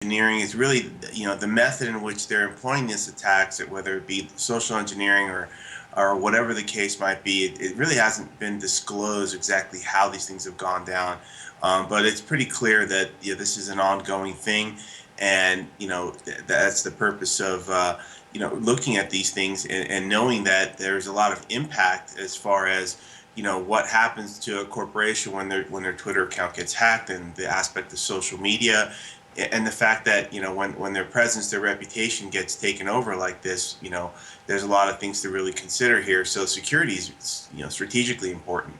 engineering is really, the method in which they're employing these attacks, whether it be social engineering or whatever the case might be. It really hasn't been disclosed exactly how these things have gone down, but it's pretty clear that this is an ongoing thing, and that's the purpose of looking at these things and knowing that there's a lot of impact as far as what happens to a corporation when their Twitter account gets hacked, and the aspect of social media, and the fact that when their presence, their reputation gets taken over like this, there's a lot of things to really consider here. So security is strategically important.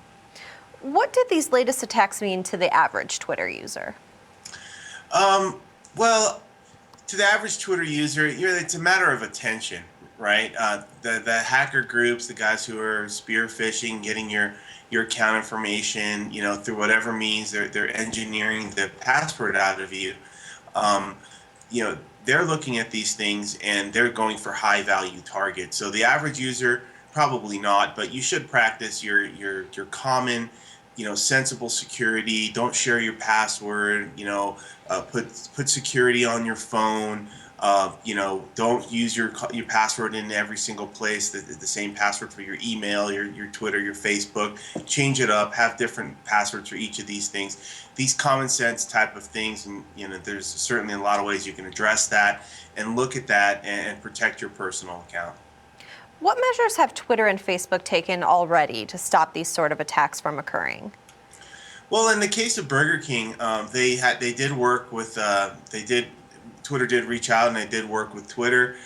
What did these latest attacks mean to the average Twitter user? Well, to the average Twitter user, it's a matter of attention, right? The hacker groups, the guys who are spear phishing, getting your account information, through whatever means, they're engineering the password out of you. Um, they're looking at these things and they're going for high value targets. So the average user, probably not, but you should practice your common, sensible security. Don't share your password. Put security on your phone. Don't use your password in every single place. The same password for your email, your Twitter, your Facebook. Change it up. Have different passwords for each of these things. These common sense type of things, and there's certainly a lot of ways you can address that and look at that and protect your personal account. What measures have Twitter and Facebook taken already to stop these sort of attacks from occurring? Well, in the case of Burger King, they did work with Twitter did reach out, and they did work with Twitter,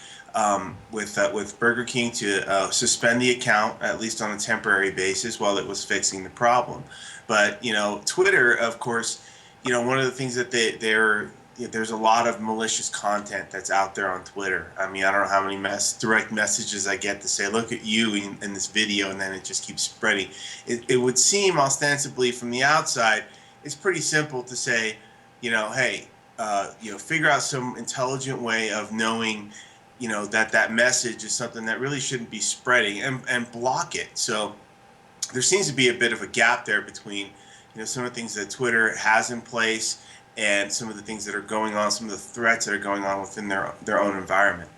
with Burger King to suspend the account, at least on a temporary basis, while it was fixing the problem. But Twitter, of course, one of the things that there's a lot of malicious content that's out there on Twitter. I mean, I don't know how many direct messages I get to say, "Look at you in this video," and then it just keeps spreading. It would seem ostensibly from the outside, it's pretty simple to say, hey, figure out some intelligent way of knowing, that message is something that really shouldn't be spreading, and block it. So there seems to be a bit of a gap there between, some of the things that Twitter has in place and some of the things that are going on, some of the threats that are going on within their own environment.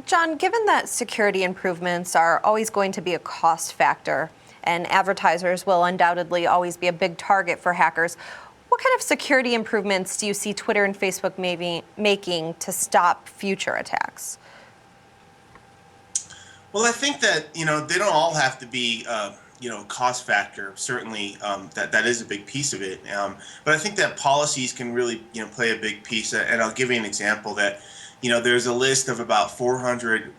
John, given that security improvements are always going to be a cost factor and advertisers will undoubtedly always be a big target for hackers, what kind of security improvements do you see Twitter and Facebook making to stop future attacks? Well, I think that they don't all have to be cost factor. Certainly, that is a big piece of it. But I think that policies can really play a big piece. And I'll give you an example that there's a list of about 400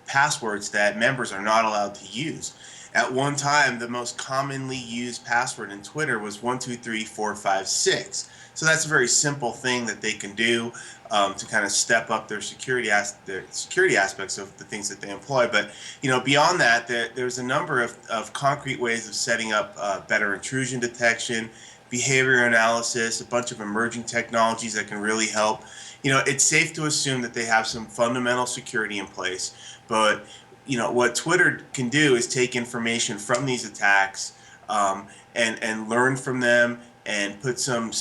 passwords that members are not allowed to use. At one time, the most commonly used password in Twitter was 123456. So that's a very simple thing that they can do to kind of step up their security aspects of the things that they employ. But beyond that, there's a number of concrete ways of setting up better intrusion detection, behavior analysis, a bunch of emerging technologies that can really help. It's safe to assume that they have some fundamental security in place, but what Twitter can do is take information from these attacks, and learn from them and put some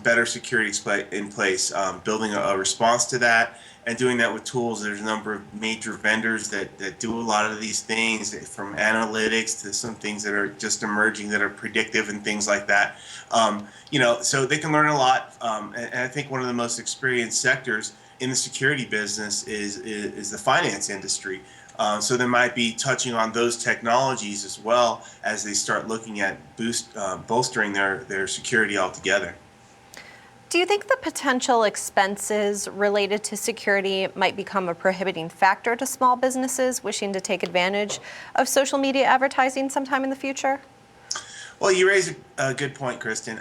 better security in place, building a response to that, and doing that with tools. There's a number of major vendors that do a lot of these things, from analytics to some things that are just emerging that are predictive and things like that. So they can learn a lot. And I think one of the most experienced sectors in the security business is the finance industry. So they might be touching on those technologies as well as they start looking at bolstering their security altogether. Do you think the potential expenses related to security might become a prohibiting factor to small businesses wishing to take advantage of social media advertising sometime in the future? Well, you raise a good point, Kristen.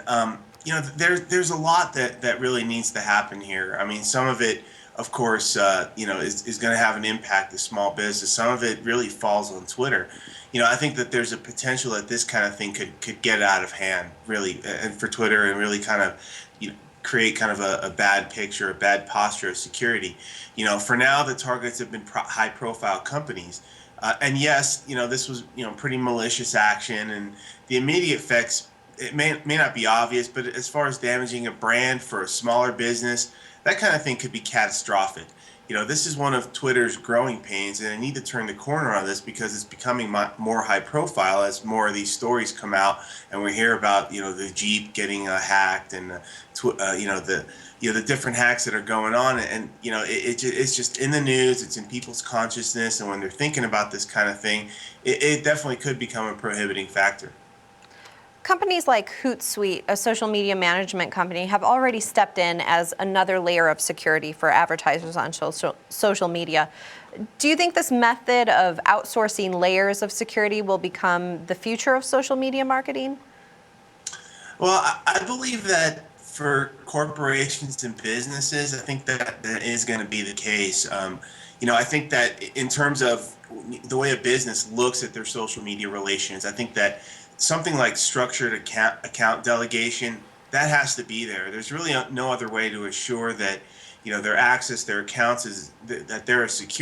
There's a lot that really needs to happen here. I mean, some of it, of course, is going to have an impact to small business. Some of it really falls on Twitter. I think that there's a potential that this kind of thing could get out of hand, really, and for Twitter, and really kind of, create kind of a bad picture, a bad posture of security. For now, the targets have been high-profile companies. And yes, this was, pretty malicious action, and the immediate effects, it may not be obvious, but as far as damaging a brand for a smaller business, that kind of thing could be catastrophic. This is one of Twitter's growing pains, and I need to turn the corner on this because it's becoming more high profile as more of these stories come out, and we hear about the Jeep getting hacked, and the different hacks that are going on, and it's just in the news, it's in people's consciousness, and when they're thinking about this kind of thing, it definitely could become a prohibiting factor. Companies like Hootsuite, a social media management company, have already stepped in as another layer of security for advertisers on social media. Do you think this method of outsourcing layers of security will become the future of social media marketing? Well, I believe that for corporations and businesses, I think that is going to be the case. I think that in terms of the way a business looks at their social media relations, I think that something like structured account delegation, that has to be there. There's really no other way to assure that their access, their accounts is that they're secure.